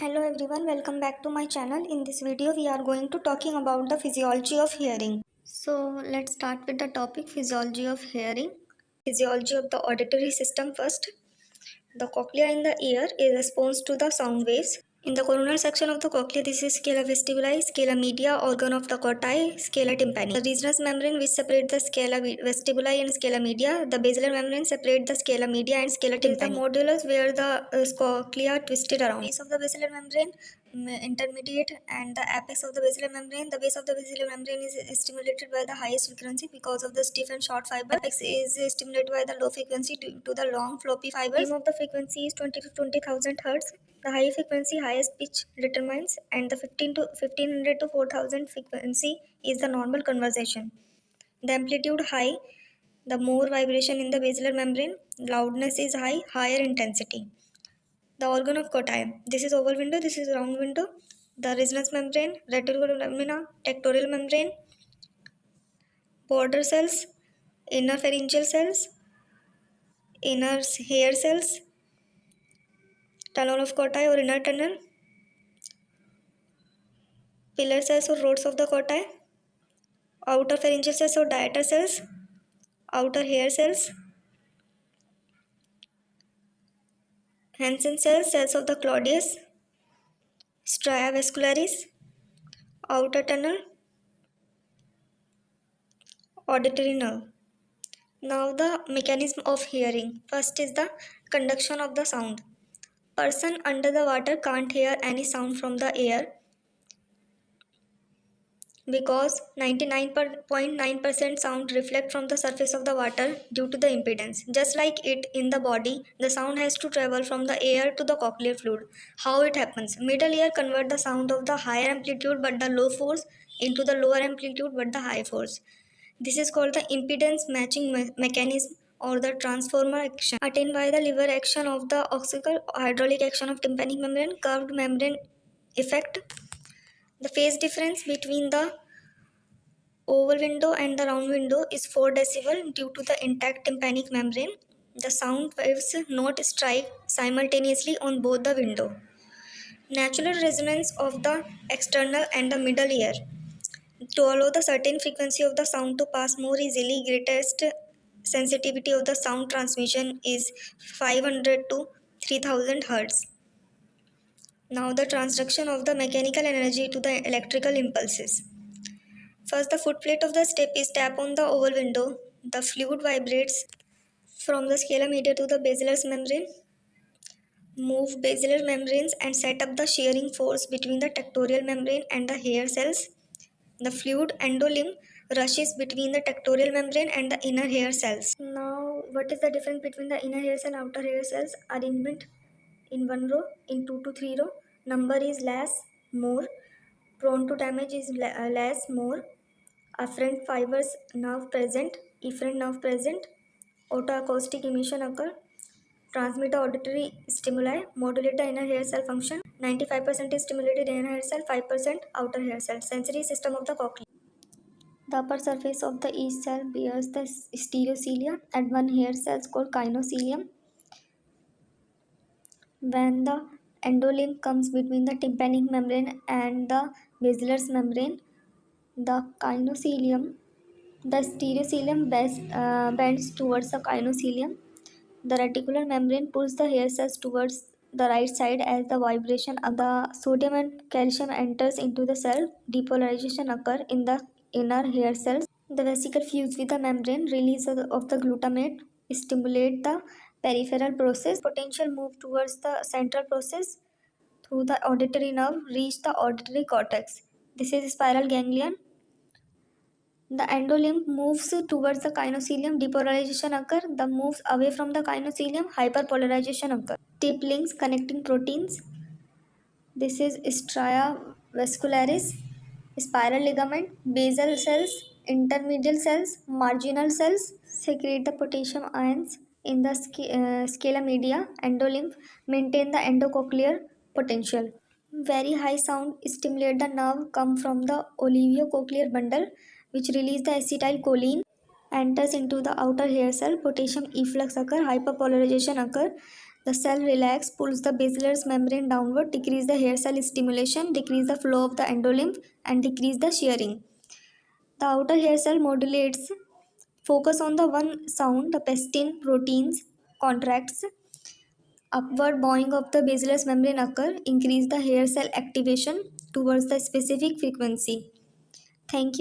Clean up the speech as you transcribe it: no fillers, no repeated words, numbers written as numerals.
Hello everyone, welcome back to my channel. In this video we are going to talking about the physiology of hearing. So let's start with the topic physiology of hearing. Physiology of the auditory system first. The cochlea in the ear is response to the sound waves. In the coronal section of the cochlea, this is scala vestibuli, scala media, organ of the corti, scala tympani. The resinous membrane which separate the scala vestibuli and scala media. The basilar membrane separate the scala media and scala tympani. Is the modulus where the cochlea twisted around. Base of the basilar membrane, intermediate, and the apex of the basilar membrane. The base of the basilar membrane is stimulated by the highest frequency because of the stiff and short fiber. Apex is stimulated by the low frequency due to the long floppy fibers. Aim of the frequency is 20 to 20,000 hertz. The high frequency highest pitch determines, and the 1500 to 4000 frequency is the normal conversation. The amplitude high, the more vibration in the basilar membrane. Loudness is high, higher intensity. The organ of corti. This is oval window, this is round window. The resonance membrane, reticulolamina, tectorial membrane, border cells, inner pharyngeal cells, inner hair cells, tunnel of corti or inner tunnel, pillar cells or rods of the corti, outer pharyngeal cells or diater cells, outer hair cells, Hansen cells, cells of the Claudius, stria vascularis, outer tunnel, auditory nerve. Now the mechanism of hearing. First is the conduction of the sound. Person under the water can't hear any sound from the air because 99.9% sound reflect from the surface of the water due to the impedance. Just like it in the body, the sound has to travel from the air to the cochlear fluid. How it happens? Middle ear convert the sound of the higher amplitude but the low force into the lower amplitude but the high force. This is called the impedance matching mechanism or the transformer action attained by the lever action of the oxical hydraulic action of tympanic membrane, curved membrane effect. The phase difference between the oval window and the round window is 4 decibel due to the intact tympanic membrane. The sound waves not strike simultaneously on both the window. Natural resonance of the external and the middle ear. To allow the certain frequency of the sound to pass more easily, greatest sensitivity of the sound transmission is 500 to 3000 Hz. Now the transduction of the mechanical energy to the electrical impulses. First, the footplate of the step is tap on the oval window. The fluid vibrates from the scala media to the basilar membrane. Move basilar membranes and set up the shearing force between the tectorial membrane and the hair cells. The fluid endolimb rushes between the tectorial membrane and the inner hair cells. Now, what is the difference between the inner hair cell and outer hair cells? Arrangement in one row, in 2 to 3 row. Number is less, more. Prone to damage is less, more. Afferent fibers nerve present, efferent nerve present. Autoacoustic emission occur. Transmit the auditory stimuli, modulate the inner hair cell function. 95% is stimulated inner hair cell, 5% outer hair cell. Sensory system of the cochlea. The upper surface of the each cell bears the stereocilia and one hair cell called kinocilium. When the endolimb comes between the tympanic membrane and the basilar membrane, the kinocilium, the stereocilium bends towards the kinocilium. The reticular membrane pulls the hair cells towards the right side as the vibration of the sodium and calcium enters into the cell. Depolarization occur in the inner hair cells. The vesicle fuse with the membrane, release of the glutamate, stimulate the peripheral process. Potential move towards the central process through the auditory nerve, reach the auditory cortex. This is spiral ganglion. The endolimb moves towards the kinocilium, depolarization occur. The moves away from the kinocilium, hyperpolarization occur. Tip links connecting proteins. This is stria vascularis, spiral ligament, basal cells, intermedial cells, marginal cells secrete the potassium ions in the scala media. Endolymph maintain the endocochlear potential. Very high sound stimulate the nerve come from the oliviocochlear bundle which release the acetylcholine enters into the outer hair cell. Potassium efflux occur, hyperpolarization occur. The cell relax, pulls the basilar membrane downward, decrease the hair cell stimulation, decrease the flow of the endolymph, and decrease the shearing. The outer hair cell modulates, focus on the one sound, the pectin proteins contracts, upward bowing of the basilar membrane occur, increase the hair cell activation towards the specific frequency. Thank you.